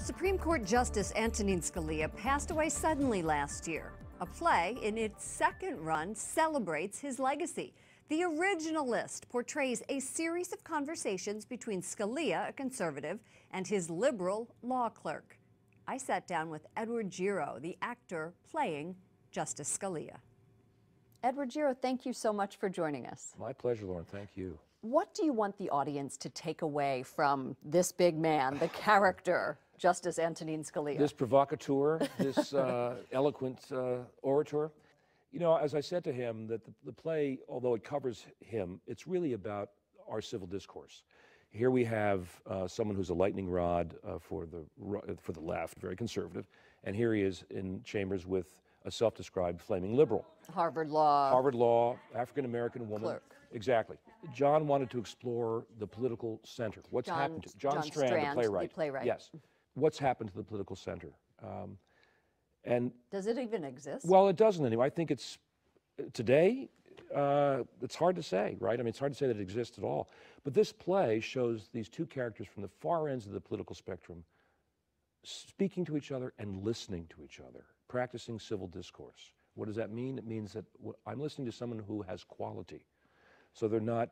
Supreme Court Justice Antonin Scalia passed away suddenly last year. A play in its second run celebrates his legacy. The Originalist portrays a series of conversations between Scalia, a conservative, and his liberal law clerk. I sat down with Edward Gero, the actor playing Justice Scalia. Edward Gero, thank you so much for joining us. My pleasure, Lauren. Thank you. What do you want the audience to take away from this big man, the character, Justice Antonin Scalia? This provocateur, this eloquent orator. You know, as I said to him, that the play, although it covers him, it's really about our civil discourse. Here we have someone who's a lightning rod for the left, very conservative, and here he is in chambers with a self-described flaming liberal. Harvard Law, African-American woman. Clerk. Exactly. John wanted to explore the political center. What's happened to John Strand, the playwright. Yes. What's happened to the political center? And does it even exist? Well, it doesn't anymore. I think it's today. It's hard to say, right? I mean, it's hard to say that it exists at all. But this play shows these two characters from the far ends of the political spectrum speaking to each other and listening to each other, practicing civil discourse. What does that mean? It means that I'm listening to someone who has quality. So they're not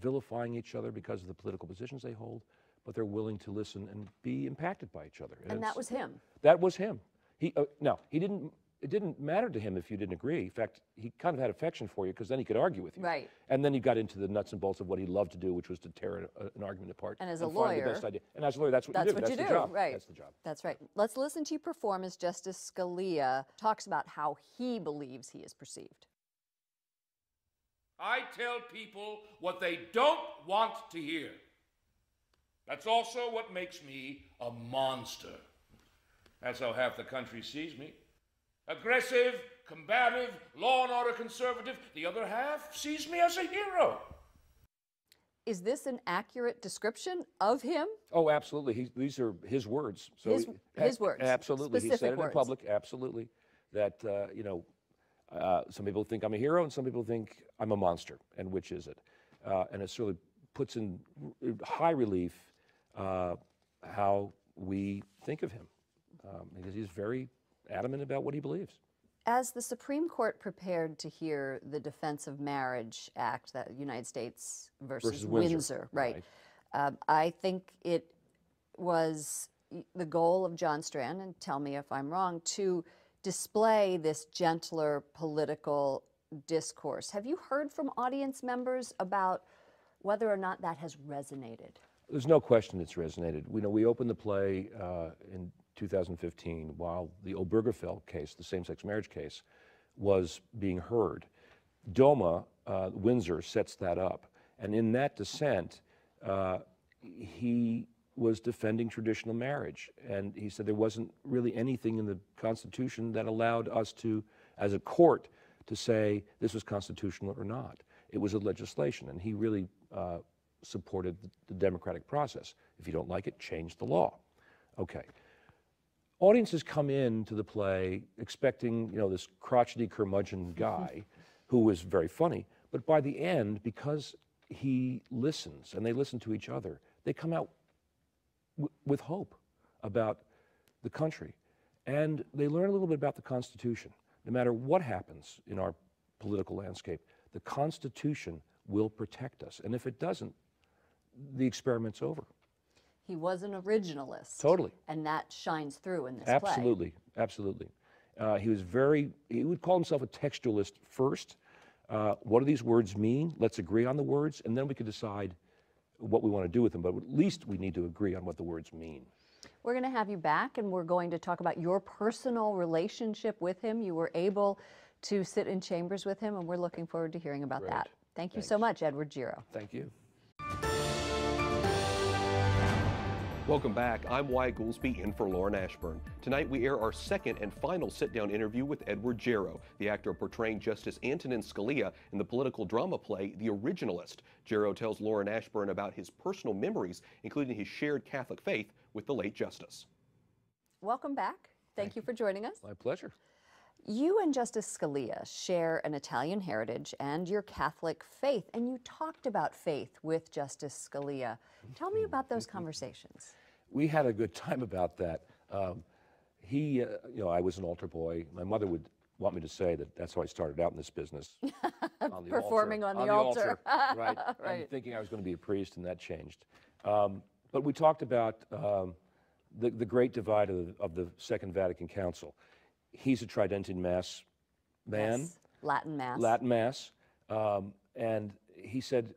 vilifying each other because of the political positions they hold, but they're willing to listen and be impacted by each other. And that was him. That was him. No, he didn't. It didn't matter to him if you didn't agree. In fact, he kind of had affection for you because then he could argue with you. Right. And then he got into the nuts and bolts of what he loved to do, which was to tear an argument apart. And as a lawyer, find the best idea. And as a lawyer, that's what you do. That's the job. Right. That's the job. That's right. Let's listen to you perform as Justice Scalia talks about how he believes he is perceived. I tell people what they don't want to hear. That's also what makes me a monster. That's how half the country sees me. Aggressive, combative, law and order conservative. The other half sees me as a hero. Is this an accurate description of him? Oh, absolutely. These are his words. So his words. Absolutely. Specific he said it words. in public. Absolutely. That, some people think I'm a hero and some people think I'm a monster. And which is it? And it sort of puts in high relief how we think of him. Because he's very adamant about what he believes. As the Supreme Court prepared to hear the Defense of Marriage Act, that United States versus Windsor, right. I think it was the goal of John Strand, and tell me if I'm wrong, to display this gentler political discourse. Have you heard from audience members about whether or not that has resonated? There's no question it's resonated. We opened the play in 2015 while the Obergefell case, the same-sex marriage case, was being heard. DOMA, Windsor, sets that up. And in that dissent, he was defending traditional marriage. And he said there wasn't really anything in the Constitution that allowed us to, as a court, to say this was constitutional or not. It was a legislation, and he really supported the democratic process. If you don't like it, change the law. Okay. Audiences come in to the play expecting, this crotchety curmudgeon guy who was very funny, but by the end, because he listens and they listen to each other, they come out with hope about the country. And they learn a little bit about the Constitution. No matter what happens in our political landscape, the Constitution will protect us. And if it doesn't, the experiment's over. He was an originalist. Totally. And that shines through in this play. Absolutely. He would call himself a textualist first. What do these words mean? Let's agree on the words, and then we could decide what we want to do with them. But at least we need to agree on what the words mean. We're going to have you back, and we're going to talk about your personal relationship with him. You were able to sit in chambers with him, and we're looking forward to hearing about that. Thank you so much, Edward Gero. Thank you. Welcome back. I'm Wyatt Goolsby in for Lauren Ashburn. Tonight we air our second and final sit-down interview with Edward Gero, the actor portraying Justice Antonin Scalia in the political drama play The Originalist. Gero tells Lauren Ashburn about his personal memories, including his shared Catholic faith with the late Justice. Welcome back. Thank you for joining us. My pleasure. You and Justice Scalia share an Italian heritage and your Catholic faith, and you talked about faith with Justice Scalia. Tell me about those conversations. we had a good time about that. You know, I was an altar boy. My mother would want me to say that that's how I started out in this business. On the Performing altar, on the altar. right? Right. And thinking I was going to be a priest, and that changed. But we talked about the great divide of the Second Vatican Council. He's a Tridentine Mass man. Yes. Latin Mass. Latin Mass. And he said,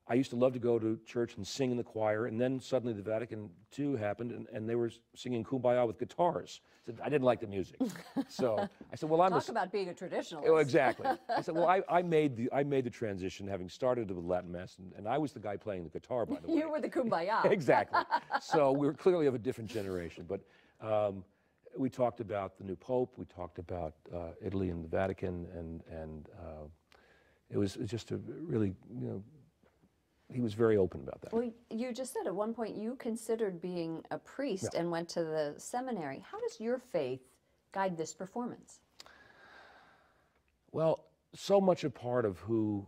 I used to love to go to church and sing in the choir, and then suddenly the Vatican II happened, and they were singing Kumbaya with guitars. I said, I didn't like the music. So I said, well, I'm Talk about being a traditionalist. Oh, exactly. I said, well, I made the transition, having started with Latin Mass, and I was the guy playing the guitar, by the way. You were the Kumbaya. Exactly. So we were clearly of a different generation. But we talked about the new Pope. We talked about Italy and the Vatican, and it was just a really, you know, he was very open about that. Well, you just said at one point you considered being a priest and went to the seminary. How does your faith guide this performance? Well, so much a part of who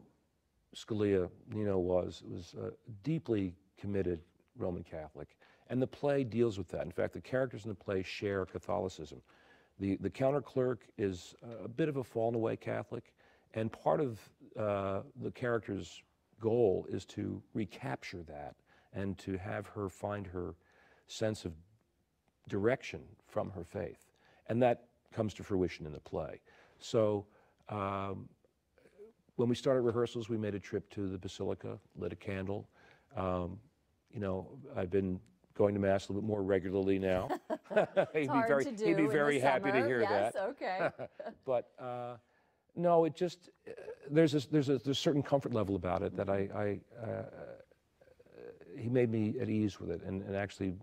Scalia, was a deeply committed Roman Catholic. And the play deals with that. In fact, the characters in the play share Catholicism. The counter clerk is a bit of a fallen away Catholic, and part of the character's goal is to recapture that and to have her find her sense of direction from her faith. And that comes to fruition in the play. So when we started rehearsals, we made a trip to the Basilica, lit a candle. I've been going to Mass a little bit more regularly now. He'd be very happy to hear that. Yes, okay. But no, it just there's a certain comfort level about it that he made me at ease with it and actually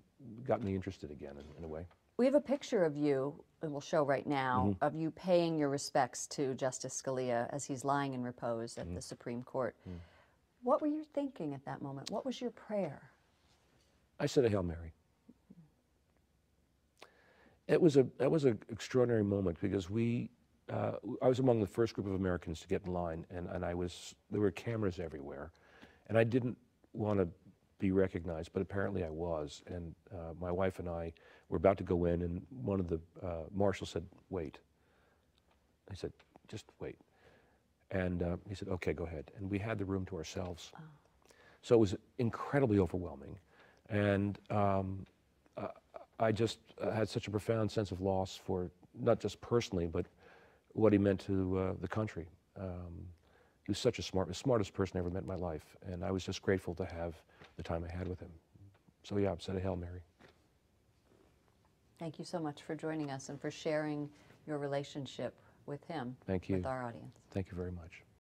got me interested again in a way. We have a picture of you, and we'll show right now, of you paying your respects to Justice Scalia as he's lying in repose at the Supreme Court. What were you thinking at that moment? What was your prayer? I said a Hail Mary. That was an extraordinary moment because I was among the first group of Americans to get in line, and there were cameras everywhere, and I didn't want to be recognized, but apparently I was, and my wife and I were about to go in, and one of the marshals said, wait. I said, just wait. And he said, okay, go ahead. And we had the room to ourselves. Oh. So it was incredibly overwhelming. And I just had such a profound sense of loss for, not just personally, but what he meant to the country. He was such the smartest person I ever met in my life. And I was just grateful to have the time I had with him. So yeah, I've said a Hail Mary. Thank you so much for joining us and for sharing your relationship with him. Thank you. With our audience. Thank you very much.